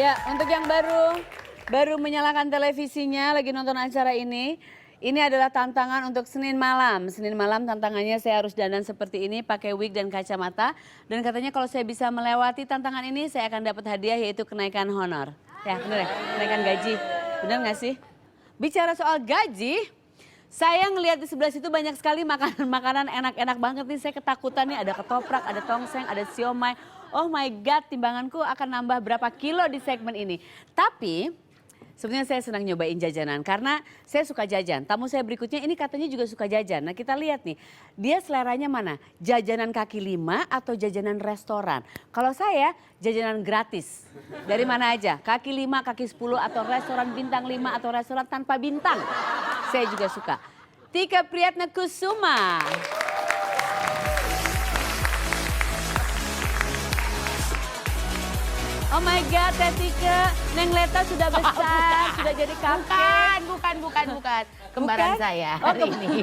Ya, untuk yang baru menyalakan televisinya, lagi nonton acara ini adalah tantangan untuk Senin malam. Senin malam tantangannya saya harus dandan seperti ini, pakai wig dan kacamata. Dan katanya kalau saya bisa melewati tantangan ini, saya akan dapat hadiah yaitu kenaikan honor. Ya, bener ya? Kenaikan gaji. Bener nggak sih? Bicara soal gaji, saya ngelihat di sebelah situ banyak sekali makanan-makanan enak-enak banget nih. Saya ketakutan nih, ada ketoprak, ada tongseng, ada siomay. Oh my God, timbanganku akan nambah berapa kilo di segmen ini. Tapi sebenarnya saya senang nyobain jajanan karena saya suka jajan. Tamu saya berikutnya ini katanya juga suka jajan. Nah kita lihat nih, dia seleranya mana? Jajanan kaki lima atau jajanan restoran? Kalau saya jajanan gratis. Dari mana aja? Kaki lima, kaki 10 atau restoran bintang 5 atau restoran tanpa bintang. Saya juga suka. Tika Priatnakusuma. Oh my God, Teh Tika, Neng Leta sudah besar, sudah jadi kakek. Bukan. Kembaran saya hari ini.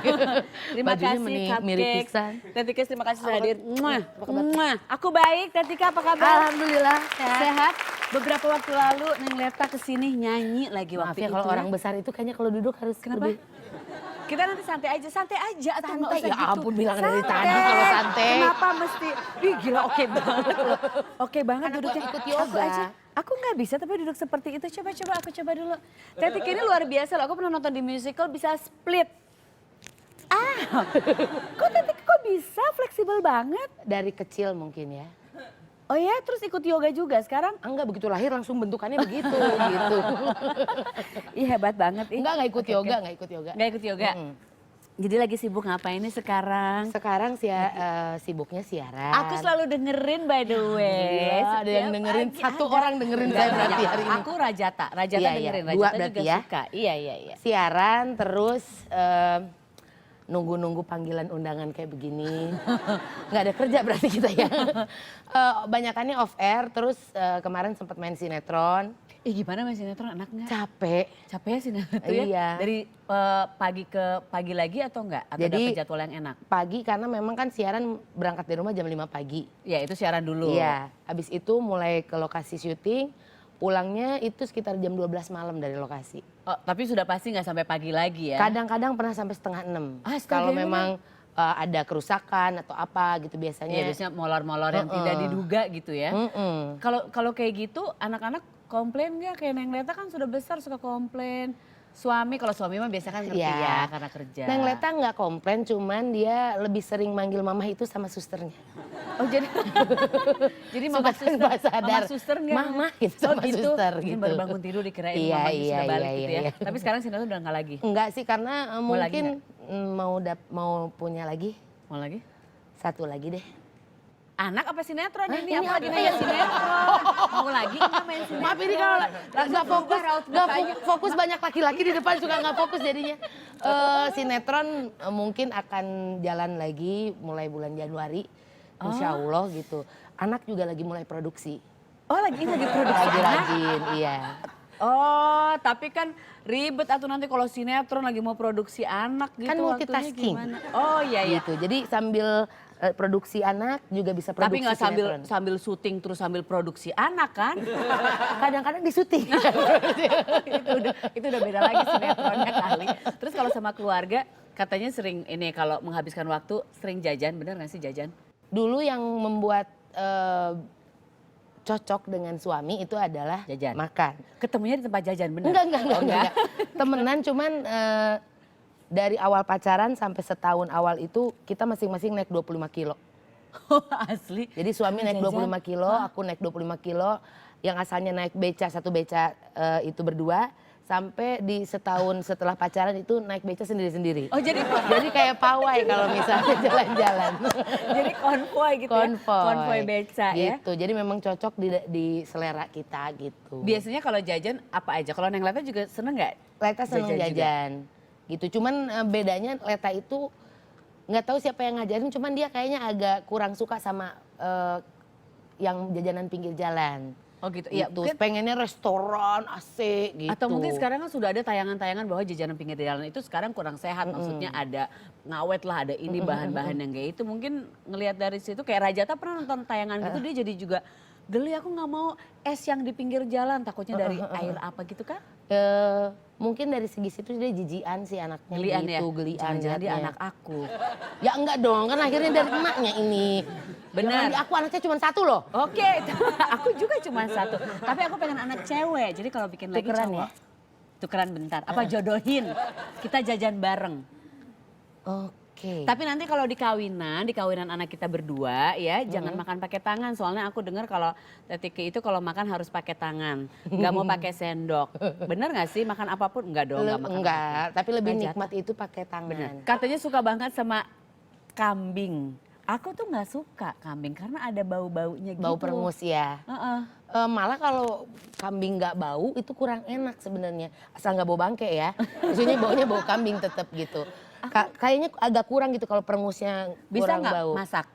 Terima Bajunya kasih, mirip Cupcake. pisan. Teh Tika, terima kasih sudah hadir. Muah. Aku baik, Teh Tika apa kabar? Alhamdulillah Sehat. Beberapa waktu lalu Neng Leta kesini nyanyi lagi Maaf waktu ya itu. kalau orang besar itu kayaknya kalau duduk harus Kenapa? lebih. Kita nanti santai aja atau nggak usah Santai, ya gitu. ampun bilang dari tadi kalau santai. Kenapa mesti? Ih gila oke banget loh. Oke banget Kan aku duduknya. ikut Aku yoga. aja. Aku nggak bisa tapi duduk seperti itu. Coba aku coba dulu. Tetik ini luar biasa loh. Aku pernah nonton di musical bisa split. Kok bisa fleksibel banget? Dari kecil mungkin ya. Oh ya, terus ikut yoga juga sekarang? Enggak begitu lahir langsung bentukannya begitu gitu. Ih hebat banget. Enggak ikut Oke, yoga, oke. enggak ikut yoga. Nggak ikut yoga? Jadi lagi sibuk ngapain nih sekarang? Sekarang sih sibuknya siaran. Aku selalu dengerin by the way. Alhamdulillah, ada yang Setiap dengerin, pagi satu ada. orang dengerin saya berarti hari ini. Aku Rajata Iya, dengerin. dua Rajata berarti juga ya. suka. Iya. Siaran terus nunggu-nunggu panggilan undangan kayak begini. Nggak ada kerja berarti kita ya. Banyakannya off air terus kemarin sempat main sinetron. Gimana main sinetron enak nggak? Capek. Capek ya sinetron itu ya? Iya. Dari pagi ke pagi lagi atau enggak? Atau Jadi, dapet jadwal yang enak? Pagi karena memang kan siaran berangkat dari rumah jam 5 pagi. Ya itu siaran dulu. Iya, habis itu mulai ke lokasi syuting, pulangnya itu sekitar jam 12 malam dari lokasi. Oh, tapi sudah pasti nggak sampai pagi lagi ya? Kadang-kadang pernah sampai setengah 6. Astaga, Kalau emang? memang ada kerusakan atau apa gitu biasanya. Iya biasanya molor-molor yang tidak diduga gitu ya. Kalau kayak gitu anak-anak komplain nggak? Kayak Neng Leta kan sudah besar suka komplain. Suami, kalau suami mah biasa kan ngerti ya karena kerja. Neng Leta nggak komplain, cuman dia lebih sering manggil mama itu sama susternya. Oh jadi mama Suka tanpa sadar. mama suster nggak? Mama gitu sama suster Mungkin gitu. baru bangun tidur dikirain Iya, mamanya iya, sudah balik iya, gitu ya. iya. Tapi sekarang sinetron udah nggak lagi. Enggak sih karena Mau lagi mungkin mau punya lagi. Mau lagi? Satu lagi deh. Anak apa sinetron ini? ini Apa lagi apa nanya sinetron? Mau lagi nggak main sinetron? Maaf ini kalau nggak fokus, fokus banyak laki-laki di depan suka nggak fokus jadinya. Sinetron mungkin akan jalan lagi mulai bulan Januari, insya Allah gitu. Anak juga lagi mulai produksi. Oh lagi produksi Lagi anak? rajin, iya. Oh tapi kan ribet atau nanti kalau sinetron lagi mau produksi anak gitu. Kan waktunya multitasking. gimana? Oh iya. Gitu. Jadi sambil produksi anak juga bisa produksi Tapi nggak sinetron. sambil syuting terus sambil produksi anak kan? Kadang-kadang di syuting. itu udah beda lagi sinetronnya kali. Terus kalau sama keluarga katanya sering ini kalau menghabiskan waktu sering jajan, bener nggak sih jajan? Dulu yang membuat cocok dengan suami itu adalah Jajan. makan. Ketemunya di tempat jajan bener? Enggak. Temenan cuman dari awal pacaran sampai setahun awal itu kita masing-masing naik 25 kilo. Asli? Jadi suami naik Jajan? 25 kilo, aku naik 25 kilo. Yang asalnya naik satu beca itu berdua. Sampai di setahun setelah pacaran itu naik beca sendiri-sendiri. Oh jadi kayak pawai kalau misalnya jalan-jalan. jadi konvoy gitu ya? Konvoy beca ya? Gitu, jadi memang cocok di selera kita gitu. Biasanya kalau jajan apa aja? Kalau Neng Leta juga seneng nggak? Leta seneng Jajan juga? jajan. Gitu, cuman bedanya Leta itu nggak tahu siapa yang ngajarin, cuman dia kayaknya agak kurang suka sama yang jajanan pinggir jalan. Oh gitu, Iya, ya mungkin. pengennya restoran AC gitu. Atau mungkin sekarang kan sudah ada tayangan-tayangan bahwa jajanan pinggir jalan itu sekarang kurang sehat. Maksudnya ada ngawet lah, ada ini bahan-bahan yang kayak itu. Mungkin ngelihat dari situ kayak Rajata pernah nonton tayangan gitu dia jadi juga Geli aku nggak mau es yang di pinggir jalan, takutnya dari air apa gitu kan? Mungkin dari segi situ dia jijian sih anaknya Gelian ya? gitu, gelian Jangan dia liatnya. anak aku. Ya enggak dong, kan akhirnya dari emaknya ini. Benar. Aku anaknya cuma satu loh. Oke, aku juga cuma satu. Tapi aku pengen anak cewek, jadi kalau bikin lagi Tukeran cowok. ya? Tukeran bentar, apa jodohin. Kita jajan bareng. Oke. Tapi nanti kalau di kawinan anak kita berdua ya jangan makan pakai tangan. Soalnya aku dengar kalau Tetike itu kalau makan harus pakai tangan. Nggak mau pakai sendok. Bener nggak sih makan apapun? Enggak dong, nggak makan Enggak, tapi lebih Nggak nikmat itu pakai tangan. Bener. Katanya suka banget sama kambing. Aku tuh nggak suka kambing karena ada bau-baunya gitu. Bau perengus ya. Malah kalau kambing nggak bau itu kurang enak sebenarnya. Asal nggak bau bangke ya. Maksudnya baunya bau kambing tetap gitu. Kayaknya agak kurang gitu kalau perengusnya Bisa kurang nggak bau. masak?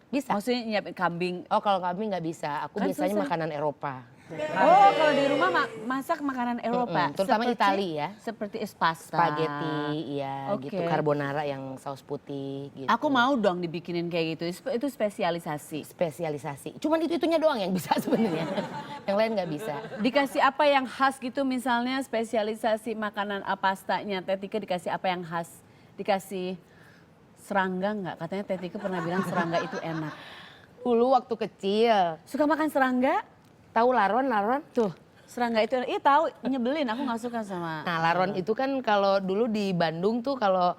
Bisa. Maksudnya nyiapin kambing. Oh kalau kambing nggak bisa. Aku Kan biasanya susah. makanan Eropa. Oh kalau di rumah masak makanan Eropa. Terutama Itali ya. Seperti pasta. Spaghetti, ya Oke. gitu. Carbonara yang saus putih gitu. Aku mau dong dibikinin kayak gitu. Itu spesialisasi. Spesialisasi. Cuman itunya doang yang bisa sebenarnya. Yang lain nggak bisa. Dikasih apa yang khas gitu misalnya spesialisasi makanan pastanya. Tetike dikasih apa yang khas? Dikasih serangga nggak? Katanya Tetike pernah bilang serangga itu enak. Dulu waktu kecil, Suka makan serangga? tahu laron? Tuh, serangga itu enak. Iya tahu, nyebelin. Aku nggak suka sama. Nah laron itu kan kalau dulu di Bandung tuh kalau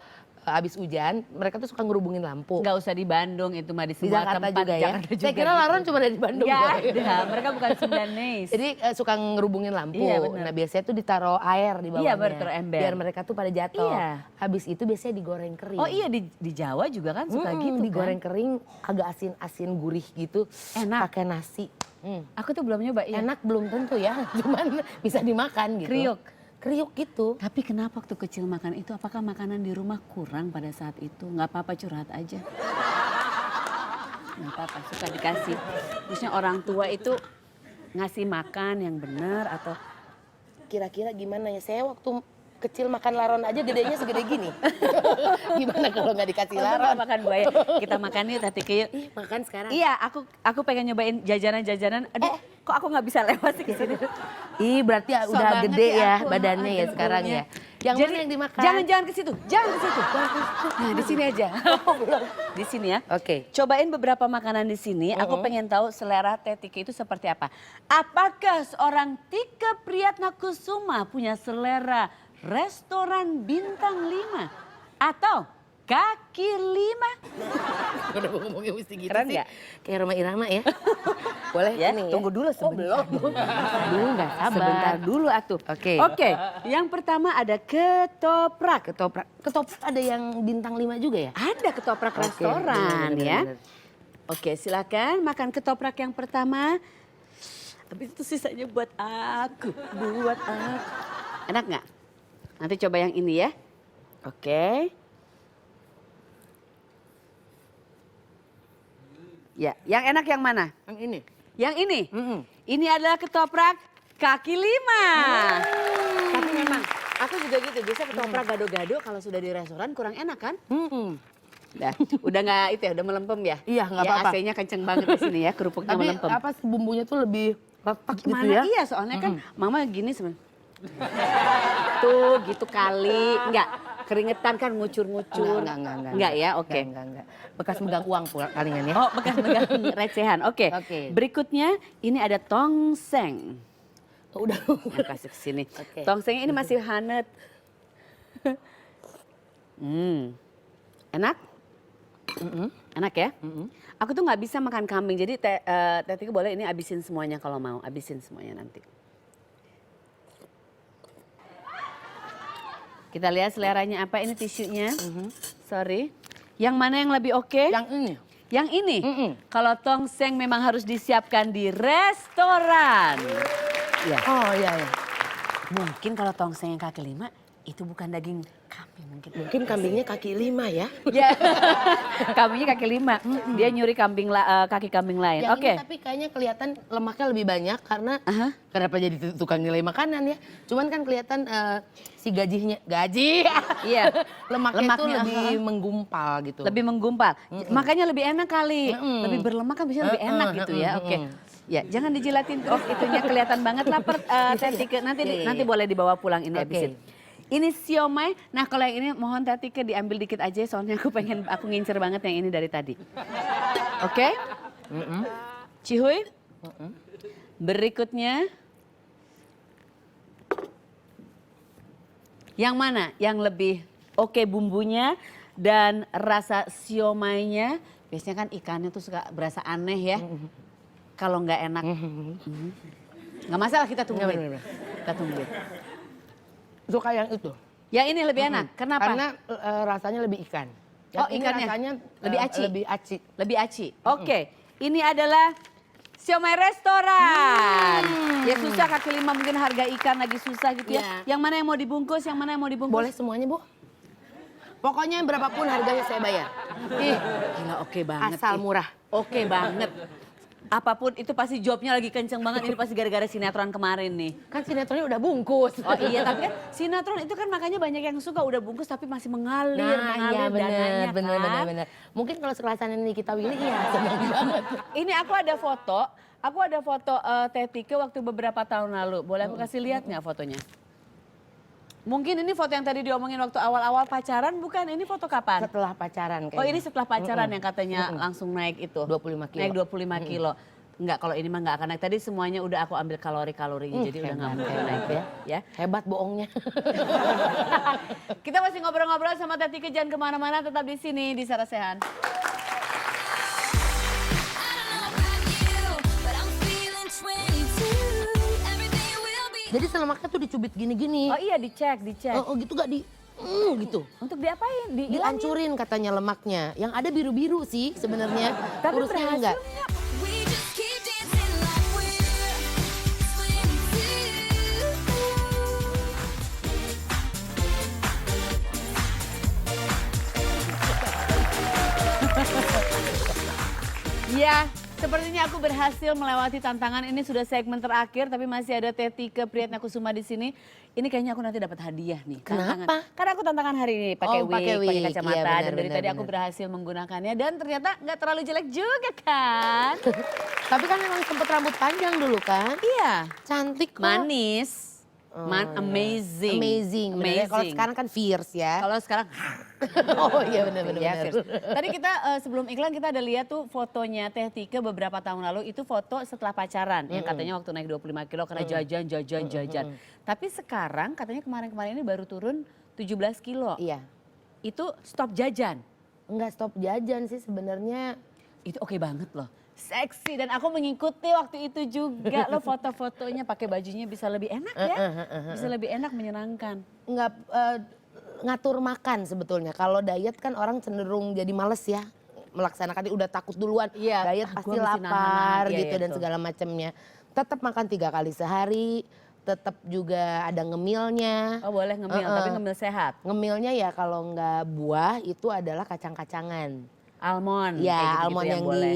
habis hujan mereka tuh suka ngerubungin lampu. Nggak usah di Bandung itu mah di Di semua Jakarta tempat. juga ya. Jakarta Saya kira gitu. laron cuma ada di Bandung. Nggak kok. ada, mereka bukan Sundanese. Jadi suka ngerubungin lampu. Iya, bener. Nah biasanya tuh ditaruh air di bawahnya. Iya, bertaruh ember. Biar mereka tuh pada jatuh. Iya. Habis itu biasanya digoreng kering. Oh iya di Jawa juga kan suka gitu kan. Digoreng kering agak asin-asin gurih gitu. Enak. Pakai nasi. Aku tuh belum nyoba. Iya. Enak belum tentu ya. Cuman bisa dimakan gitu. Kriuk. Kriuk gitu. Tapi kenapa waktu kecil makan itu? Apakah makanan di rumah kurang pada saat itu? Nggak apa-apa curhat aja. Nggak apa-apa, suka dikasih. Terusnya orang tua itu ngasih makan yang benar atau Kira-kira gimana ya? Saya waktu kecil makan laron aja gedenya segede gini. Gimana kalau nggak dikasih laron? makan buaya. Kita makan yuk Tati yuk. Ih, makan sekarang. Iya, aku pengen nyobain jajanan-jajanan. Aduh, kok aku nggak bisa lewat sih ke sini. Ih, berarti Sok udah banget gede ya aku, badannya ya sekarang ya. Yang Jadi, mana yang dimakan? Jangan ke situ, jangan ke situ. Nah, di sini aja. Di sini ya. Oke. Cobain beberapa makanan di sini. Aku pengen tahu selera Teh Tike itu seperti apa. Apakah seorang Tike Priyatnakusuma punya selera restoran bintang 5 atau kaki 5? Udah ngomongnya mesti gitu Keren sih. nggak? Kayak Roma Irama ya. Boleh Ya, ini ya? tunggu dulu sebentar. Dulu nggak sabar. Sebentar dulu atuh. Oke. Oke, yang pertama ada ketoprak. Ketoprak ada yang bintang 5 juga ya? Ada ketoprak Oke, restoran ya. bener. Oke, silakan makan ketoprak yang pertama. Habis itu sisanya buat aku, Enak nggak? Nanti coba yang ini ya. Oke. Ya, yang enak yang mana? Yang ini. Yang ini? Mm-mm. Ini adalah ketoprak kaki 5. Tapi memang aku juga gitu, biasa ketoprak gado-gado kalau sudah di restoran kurang enak kan? Udah nggak itu ya, udah melempem ya? Iya, nggak apa-apa. AC-nya kenceng banget di sini ya, kerupuknya Tapi melempem. apa bumbunya tuh lebih retak gitu Gimana? ya? Iya, soalnya kan mama gini sebenarnya. Tuh gitu kali, enggak keringetan kan ngucur-ngucur. Enggak ya, oke. Enggak. Bekas megang uang pula palingan ya. Oh, bekas megang recehan. Oke. Oke. Berikutnya ini ada tongseng. Oh, udah. Yang kasih ke sini. Oke. Tongseng ini masih hangat. Enak? Enak ya? Aku tuh nggak bisa makan kambing, jadi Teh Tike boleh ini abisin semuanya kalau mau, abisin semuanya nanti. Kita lihat seleranya apa, ini tisunya. Sorry. Yang mana yang lebih oke? Yang ini. Yang ini? Kalau tongseng memang harus disiapkan di restoran. Ya. Oh iya. Mungkin kalau tongseng yang kaki 5 itu bukan daging kambing mungkin. Mungkin kambingnya kaki 5 ya. Ya, kambingnya kaki 5. Dia nyuri kaki kambing lain. Yang Oke. ini tapi kayaknya kelihatan lemaknya lebih banyak karena kenapa jadi tukang nilai makanan ya. Cuman kan kelihatan si gaji Iya. lemaknya tuh Lemaknya, lebih menggumpal gitu. Lebih menggumpal. Makanya lebih enak kali. Lebih berlemak kan bisa lebih enak gitu ya. Oke. Ya, jangan dijilatin terus itunya kelihatan banget lapar Teh Tike. Nanti boleh dibawa pulang ini habisin. Ini siomay. Nah, kalau yang ini mohon Teh Tike diambil dikit aja soalnya aku ngincer banget yang ini dari tadi. Oke? Cihuy. Berikutnya yang mana yang lebih oke bumbunya dan rasa siomaynya? Biasanya kan ikannya tuh suka berasa aneh ya. Kalau nggak enak, nggak masalah kita tungguin. Kita tungguin. Suka yang itu. Yang ini lebih enak. Kenapa? Karena rasanya lebih ikan. Yang ini ikannya rasanya lebih aci. Lebih aci. Lebih aci. Oke, ini adalah siomay restoran. Ya susah kaki lima mungkin harga ikan lagi susah gitu ya. Yang mana yang mau dibungkus? Yang mana yang mau dibungkus? Boleh semuanya, Bu. Pokoknya berapapun harganya saya bayar. Ih, gila oke banget. Asal murah. Oke banget. Apapun itu pasti jobnya lagi kenceng banget. Ini pasti gara-gara sinetron kemarin nih. Kan sinetronnya udah bungkus. Oh iya, tapi kan sinetron itu kan makanya banyak yang suka udah bungkus tapi masih mengalir dananya kan. Bener. Mungkin kalau sekelasan ini kita Willy, iya seneng banget. Ini aku ada foto Teh Tike waktu beberapa tahun lalu. Boleh aku kasih lihat nggak fotonya? Mungkin ini foto yang tadi diomongin waktu awal-awal pacaran, bukan? Ini foto kapan? Setelah pacaran kayaknya. Oh ini setelah pacaran yang katanya langsung naik itu? 25 kilo. Naik 25 kilo. Enggak, kalau ini mah nggak akan naik. Tadi semuanya udah aku ambil kalori-kalorinya, jadi udah nggak mungkin naik ya. Hebat bohongnya. Kita masih ngobrol-ngobrol sama Teh Tike, jangan kemana-mana, tetap di sini di Sarasehan. Jadi selemaknya tuh dicubit gini-gini. Oh iya, dicek. Oh gitu gak di gitu. Untuk diapain? Dihancurin katanya lemaknya. Yang ada biru-biru sih sebenarnya. Tapi Urusnya berhasil enggak. Ya, sepertinya aku berhasil melewati tantangan. Ini sudah segmen terakhir, tapi masih ada Teh Tike Priyatnakusuma di sini. Ini kayaknya aku nanti dapat hadiah nih. Kenapa? Karena aku tantangan hari ini pakai pakai wig, pakai wig. kacamata, Iya, dan dari tadi aku berhasil menggunakannya. Dan ternyata nggak terlalu jelek juga kan? Tapi kan memang sempet rambut panjang dulu kan? Iya. Cantik kok. Manis. Amazing. Amazing. Kalau sekarang kan fierce ya. Kalau sekarang Oh iya benar. fierce. Tadi kita sebelum iklan kita ada lihat tuh fotonya Teh Tike beberapa tahun lalu, itu foto setelah pacaran yang katanya waktu naik 25 kilo karena jajan. Tapi sekarang katanya kemarin-kemarin ini baru turun 17 kilo. Iya. Itu stop jajan. Enggak stop jajan sih sebenarnya. Itu oke banget loh. Seksi, dan aku mengikuti waktu itu juga loh foto-fotonya, pakai bajunya bisa lebih enak ya. Bisa lebih enak, menyenangkan. Enggak ngatur makan sebetulnya. Kalau diet kan orang cenderung jadi males ya melaksanakan, udah takut duluan. Iya, Diet pasti gua mesti lapar nahan, gitu iya, dan tuh. segala macamnya. Tetap makan 3 kali sehari, tetap juga ada ngemilnya. Oh boleh ngemil, tapi ngemil sehat. Ngemilnya ya kalau nggak buah itu adalah kacang-kacangan. Almond. Ya, kayak gitu-gitu almond yang boleh.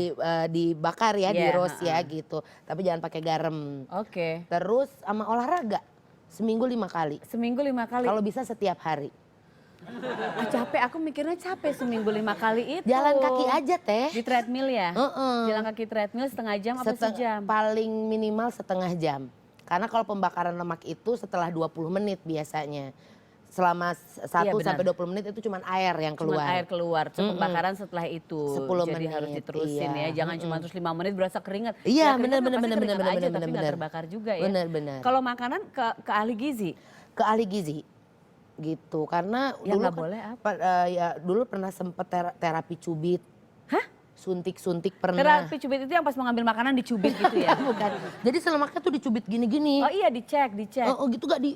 dibakar ya, di Iya, roast ya gitu. Tapi jangan pakai garam. Oke. Terus sama olahraga seminggu 5 kali. Seminggu 5 kali. Kalau bisa setiap hari. Capek, aku mikirnya capek seminggu 5 kali itu. Jalan kaki aja teh. Di treadmill ya? Heeh. Jalan kaki treadmill setengah jam apa sejam? Paling minimal setengah jam. Karena kalau pembakaran lemak itu setelah 20 menit biasanya. Selama 1 benar. sampai 20 menit itu cuma air yang keluar. Cuma air keluar, pembakaran setelah itu. 10 Jadi menit, harus diterusin iya. ya, jangan cuma terus 5 menit berasa keringat. Iya, Ya, keringat benar, mah pasti benar, keringat benar, aja, benar, tapi nggak benar. terbakar juga ya. Benar. Kalau makanan ke ahli gizi? Ke ahli gizi gitu. Karena Yang dulu nggak kan, boleh apa? ya dulu pernah sempet terapi cubit. Hah? Suntik-suntik pernah. Terapi cubit itu yang pas mau ngambil makanan dicubit gitu ya? Bukan. Jadi selemaknya tuh dicubit gini-gini. Oh iya, dicek. Oh gitu gak di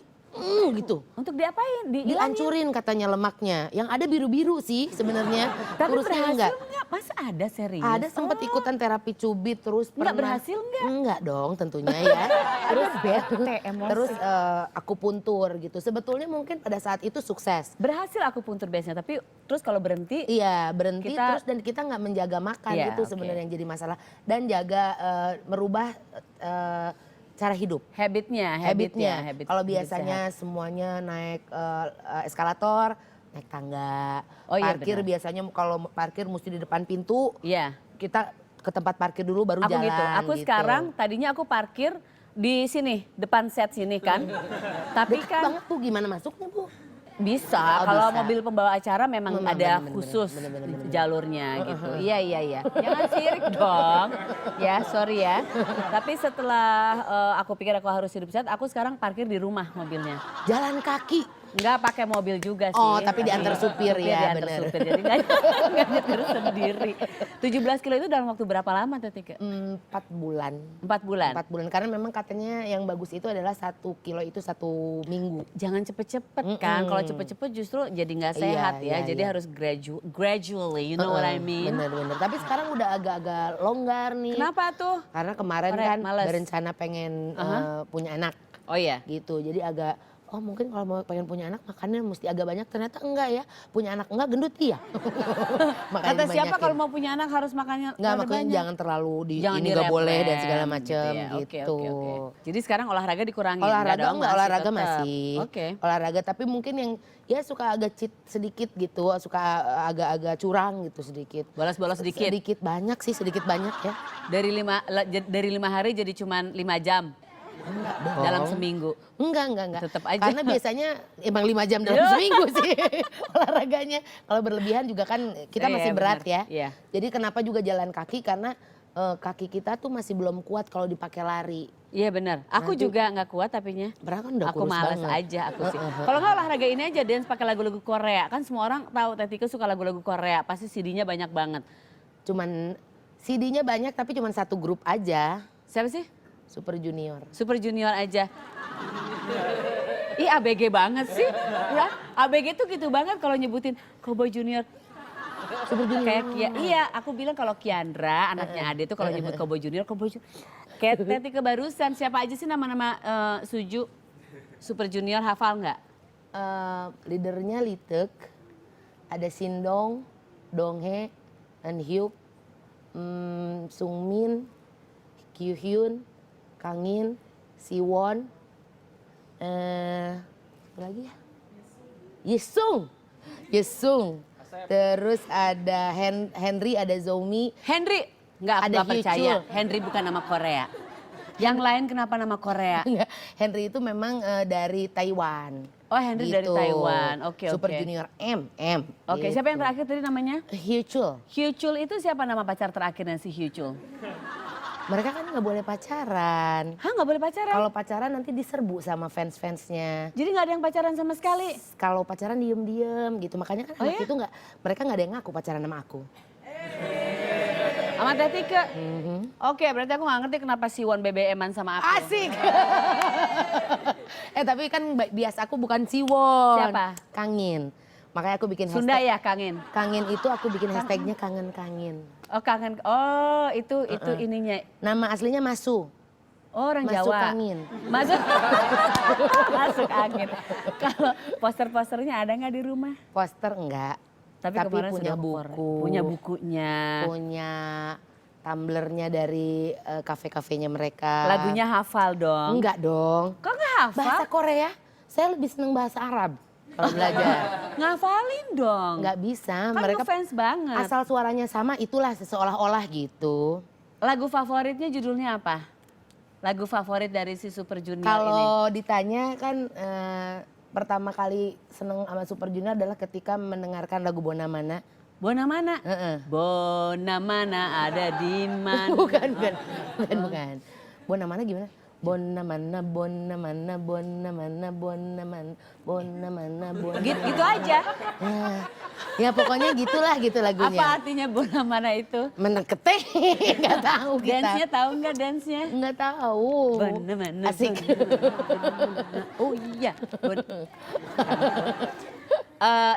gitu. Untuk diapain? Dihancurin katanya lemaknya. Yang ada biru-biru sih sebenarnya. Tapi Urusnya berhasil enggak. nggak? Masa ada serius? Ada sempat ikutan terapi cubit terus Nggak pernah. berhasil nggak? Enggak dong tentunya ya. Terus bete, emosi. terus akupuntur gitu. Sebetulnya mungkin pada saat itu sukses. Berhasil aku puntur biasanya, tapi terus kalau berhenti, Iya berhenti Kita- terus dan kita nggak menjaga makan Iya, itu oke. sebenarnya yang jadi masalah. Dan jaga merubah cara hidup. habitnya. Habit kalau hidup biasanya semuanya naik eskalator, naik tangga. Oh iya, Parkir benar. biasanya kalau parkir mesti di depan pintu. sehat. Iya. Kita ke tempat parkir dulu baru Aku jalan gitu. Aku sekarang tadinya aku parkir di sini, depan set sini kan. Tapi Dekat kan banget Bu, gimana masuknya Bu? bisa, Oh, kalau bisa. mobil pembawa acara memang Memang ada bener, khusus bener. jalurnya gitu. Iya, iya, iya. Jangan sirik dong. Ya, sorry ya. Tapi setelah aku pikir aku harus hidup sehat, aku sekarang parkir di rumah mobilnya. Jalan kaki. Enggak pakai mobil juga sih. Oh, tapi diantar supir ya, diantar bener. supir, jadi enggak nyetir sendiri. 17 kilo itu dalam waktu berapa lama tuh Tika? 4 bulan. 4 bulan? 4 bulan, karena memang katanya yang bagus itu adalah 1 kilo itu 1 minggu. Jangan cepet-cepet kan, kalau cepet-cepet justru jadi nggak sehat Iya, ya. Jadi iya. harus gradually, you know what I mean? Bener. Tapi sekarang udah agak-agak longgar nih. Kenapa tuh? Karena kemarin Korek, kan males. berencana pengen punya anak Oh iya. gitu. Jadi agak, oh mungkin kalau mau pengen punya anak makannya mesti agak banyak. Ternyata enggak ya, punya anak enggak gendut iya. Makanya Kata siapa dibanyakin. kalau mau punya anak harus makannya Enggak, rada makanya banyak? jangan terlalu Jangan ini nggak boleh dan direm-rem segala macam ya. gitu. Oke. Jadi sekarang olahraga dikurangin? Olahraga dong, enggak, olahraga tetap. masih. Oke. Olahraga tapi mungkin yang ya suka agak cheat sedikit gitu, suka agak-agak curang gitu sedikit. Bolos-bolos sedikit? Sedikit banyak sih, sedikit banyak ya. Dari 5 hari jadi cuman 5 jam? Enggak dong. Dalam seminggu? Enggak. Tetep aja. Karena biasanya emang 5 jam dalam seminggu sih olahraganya. Kalau berlebihan juga kan kita Iya, masih berat benar. ya. Iya. Jadi kenapa juga jalan kaki, karena kaki kita tuh masih belum kuat kalau dipakai lari. Iya benar. Aku Nanti- juga nggak kuat tapinya. Berarti kan udah Aku kurus malas banget. aja aku sih. Kalau nggak olahraga ini aja dance pakai lagu-lagu Korea. Kan semua orang tahu Tetika suka lagu-lagu Korea. Pasti CD-nya banyak banget. Cuman CD-nya banyak tapi cuman satu grup aja, Siapa sih? Super Junior. Super Junior aja. Ih ABG banget sih. Ya, ABG tuh gitu banget kalau nyebutin Cowboy Junior. Super Junior. Kayak iya, aku bilang kalau Kiandra, anaknya Ade tuh kalau nyebut Cowboy Junior. Kayak Tetika barusan, siapa aja sih nama-nama Suju Super Junior, hafal nggak? Leadernya Litek, ada Sindong, Donghae, and Hyuk, Sungmin, Kyuhyun, Kangin, Siwon, apa lagi ya? Yesung. Terus ada Henry, ada Zomi. Henry, nggak aku Ada nggak percaya. Hyuchul. Henry bukan nama Korea. Yang lain kenapa nama Korea? Enggak, Henry itu memang dari Taiwan. Oh Henry dari Gitu. Taiwan, oke. Super Junior M. Oke, siapa yang terakhir tadi namanya? Hyuchul. Hyuchul itu siapa nama pacar terakhirnya si Hyuchul? Mereka kan nggak boleh pacaran. Hah nggak boleh pacaran? Kalau pacaran nanti diserbu sama fans-fansnya. Jadi nggak ada yang pacaran sama sekali? Kalau pacaran diem-diem gitu. Makanya kan waktu itu mereka nggak ada yang ngaku pacaran sama aku. Sama Tetika? Oke, berarti aku nggak ngerti kenapa Siwon BBM-an sama aku. Asik. Tapi kan biasa aku bukan Siwon. Siapa? Kangin. Makanya aku bikin Sunda hashtag. ya Kangin? Kangin itu aku bikin hashtagnya kangen-kangin. Oh kangen, oh itu ininya. Nama aslinya Masu. Oh orang Masuk Jawa. angin. Masuk Masuk angin. Kalau poster-posternya ada nggak di rumah? Poster enggak. Tapi kemarin punya sudah aku buku. punya bukunya. Punya tumblernya dari kafe-kafenya mereka. Lagunya hafal dong. Enggak dong. Kok nggak hafal? Bahasa Korea, saya lebih seneng bahasa Arab kalau belajar. Ngafalin dong. Enggak bisa, Kan mereka fans banget. asal suaranya sama itulah seolah-olah gitu. Lagu favoritnya judulnya apa? Lagu favorit dari si Super Junior ini? Kalau ditanya kan pertama kali seneng sama Super Junior adalah ketika mendengarkan lagu Bona Mana. Bona mana? Heeh. Bona mana ada di mana? Bukan. Bona Mana gimana? Bona mana, bona mana, bona mana, bona mana, bona mana, bona. Gitu aja. Ya pokoknya gitulah gitu lagunya. Apa artinya bona mana itu? Meneketeh, nggak tahu kita. Dance-nya tahu nggak dance-nya? Nggak tahu. Bona mana? Asik. Oh iya.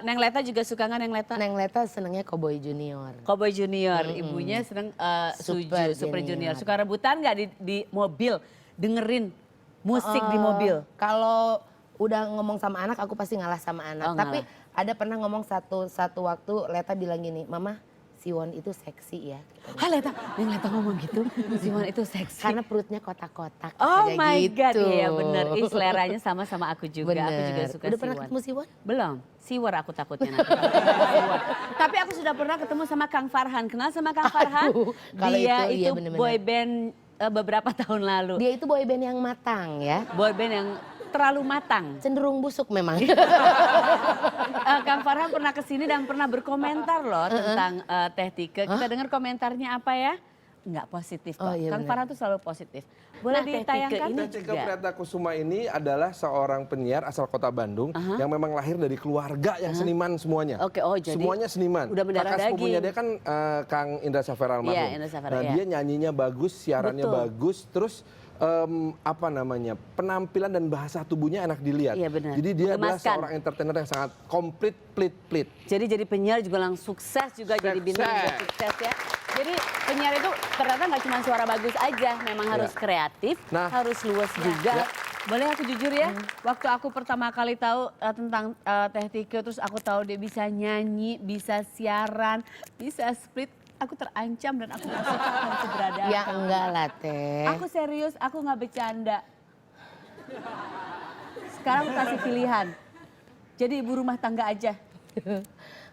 Neng Leta juga suka nggak Neng Leta? Neng Leta senengnya Cowboy Junior. Cowboy Junior, ibunya seneng Super Junior. Suka rebutan nggak di mobil dengerin musik di mobil? Kalau udah ngomong sama anak, aku pasti ngalah sama anak. Oh, Tapi ngalah. ada pernah ngomong satu waktu Leta bilang gini, Mama Siwon itu seksi ya. Hah, Leta ngomong gitu, Siwon itu seksi. Karena perutnya kotak-kotak. Oh kayak my God, gitu. iya bener. Ih, seleranya sama aku juga. Bener. Aku juga suka Udah pernah Siwon. ketemu Siwon? Belum, Siwon aku takutnya nanti. Siwon. Tapi aku sudah pernah ketemu sama Kang Farhan. Kenal sama Kang Farhan? Aduh, kalau Dia itu, iya itu bener-bener. boy band beberapa tahun lalu. Dia itu boyband yang matang ya. Boy band yang terlalu matang. Cenderung busuk memang. Kang Farhan pernah kesini dan pernah berkomentar loh tentang Teh Tike. Kita dengar komentarnya apa ya? Nggak positif kok. Oh, iya Kang bener. Farhan tuh selalu positif. Boleh Nah, Teh Tike ditayangkan ini Teh Tike juga. Priatakusuma ini adalah seorang penyiar asal kota Bandung yang memang lahir dari keluarga yang seniman semuanya. Oke, oh jadi semuanya seniman. udah mendarah Kakak sepupunya daging. dia kan Kang Indra Safera almarhum. Iya, Indra Safera, Nah, iya. dia nyanyinya bagus, siarannya Betul. bagus, terus apa namanya, penampilan dan bahasa tubuhnya enak dilihat. Iya, benar. Jadi dia adalah Menggemaskan. seorang entertainer yang sangat komplit, plit. Jadi penyiar juga langsung sukses juga jadi bintang juga sukses ya. Jadi penyiar itu ternyata nggak cuma suara bagus aja, memang harus kreatif, Nah. harus luas juga. Ya. Boleh aku jujur ya, waktu aku pertama kali tahu tentang Teh Tike, terus aku tahu dia bisa nyanyi, bisa siaran, bisa split, aku terancam dan aku nggak suka akan keberadaan. Ya enggak lah Teh. Aku serius, aku nggak bercanda. Sekarang aku kasih pilihan, jadi ibu rumah tangga aja.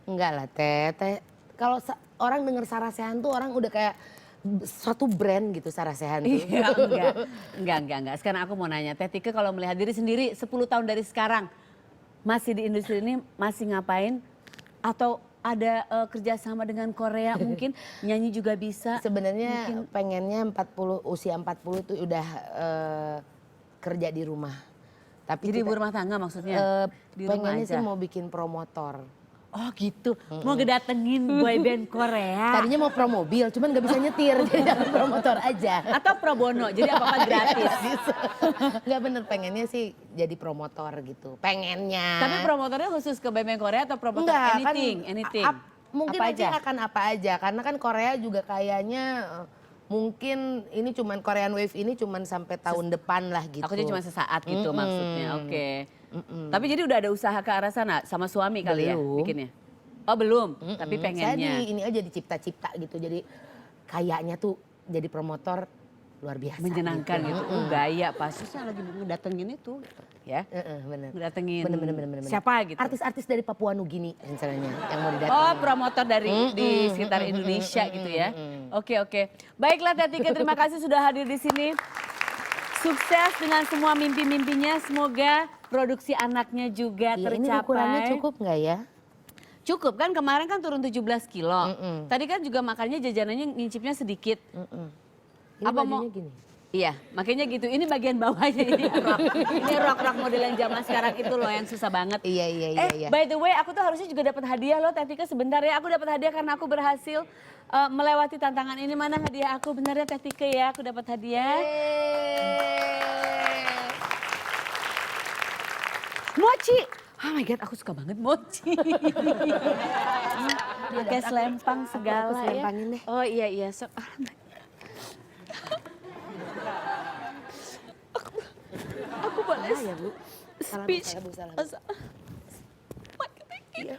Enggak lah Teh. Kalau orang dengar Sarasehan tuh orang udah kayak suatu brand gitu Sarasehan tuh. Iya, enggak. Sekarang aku mau nanya, Teh Tike kalau melihat diri sendiri 10 tahun dari sekarang, masih di industri ini, masih ngapain? Atau ada kerjasama dengan Korea mungkin, nyanyi juga bisa? Sebenarnya pengennya usia 40 tuh udah kerja di rumah. Tapi Jadi ibu rumah tangga maksudnya? Di rumah pengennya sih aja? mau bikin promotor. Oh gitu, mau ngedatengin boyband Korea? Tadinya mau pro mobil, cuman gak bisa nyetir, jadi aku promotor aja. Atau pro bono, jadi apa-apa gratis? Nggak bener, pengennya sih jadi promotor gitu, pengennya. Tapi promotornya khusus ke boyband Korea atau promotor Enggak, anything? Mungkin Apa nanti aja? akan apa aja, karena kan Korea juga kayaknya mungkin ini cuman Korean Wave ini cuman sampai tahun depan lah gitu. Aku cuma sesaat gitu maksudnya, oke. Tapi jadi udah ada usaha ke arah sana sama suami kali ya Belum. bikinnya? Oh belum, tapi Saya pengennya. ini aja dicipta-cipta gitu, jadi kayaknya tuh jadi promotor luar biasa. Menyenangkan gitu, gaya pas. Susah lagi ngedatengin itu gitu, ya. Bener. Ngedatengin Bener. siapa gitu? Artis-artis dari Papua Nugini misalnya yang mau didatengin. Oh promotor dari di sekitar Indonesia gitu ya. Oke. Baiklah Teh Tike, terima kasih sudah hadir di sini. Sukses dengan semua mimpi-mimpinya, semoga produksi anaknya juga Iya, ini tercapai. ukurannya cukup nggak ya? Cukup kan, kemarin kan turun 17 kilo. Tadi kan juga makannya jajanannya ngincipnya sedikit. Ini Apa bajunya mau- gini. Iya, makanya gitu. Ini bagian bawahnya ini rok. Ini rok-rok model yang zaman sekarang itu loh yang susah banget. Iya. By the way, aku tuh harusnya juga dapat hadiah loh, Teh Tike, sebentar ya. Aku dapat hadiah karena aku berhasil melewati tantangan ini. Mana hadiah aku? Benar ya Teh Tike ya, aku dapat hadiah. Mochi. Oh my God, aku suka banget mochi. Pakai selempang segala Aku selempangin ya. deh. Oh iya. So, aku boleh Ya Bu. speech. Salah. Iya.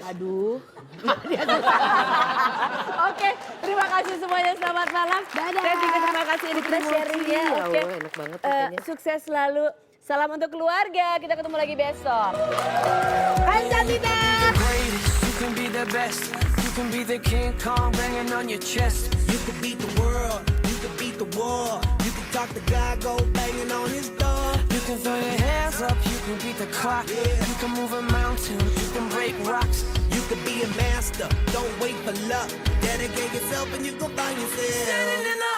Aduh. Oke, terima kasih semuanya. Selamat malam. Dadah. Teh Tike, terima kasih ini kita sharing ya. Oke. Allah, enak banget rasanya. Sukses selalu. Salam untuk keluarga. Kita ketemu lagi besok. Kamsahamnida. Greatest, you can be the best. You can be the King Kong banging on your chest. You could beat the world, you could beat the war. You could talk the guy, go banging on his door. You can throw your hands up, you can beat the clock. You can move a mountain, you can break rocks. You could be a master, don't wait for luck. Dedicate yourself and you go find yourself. Standing in the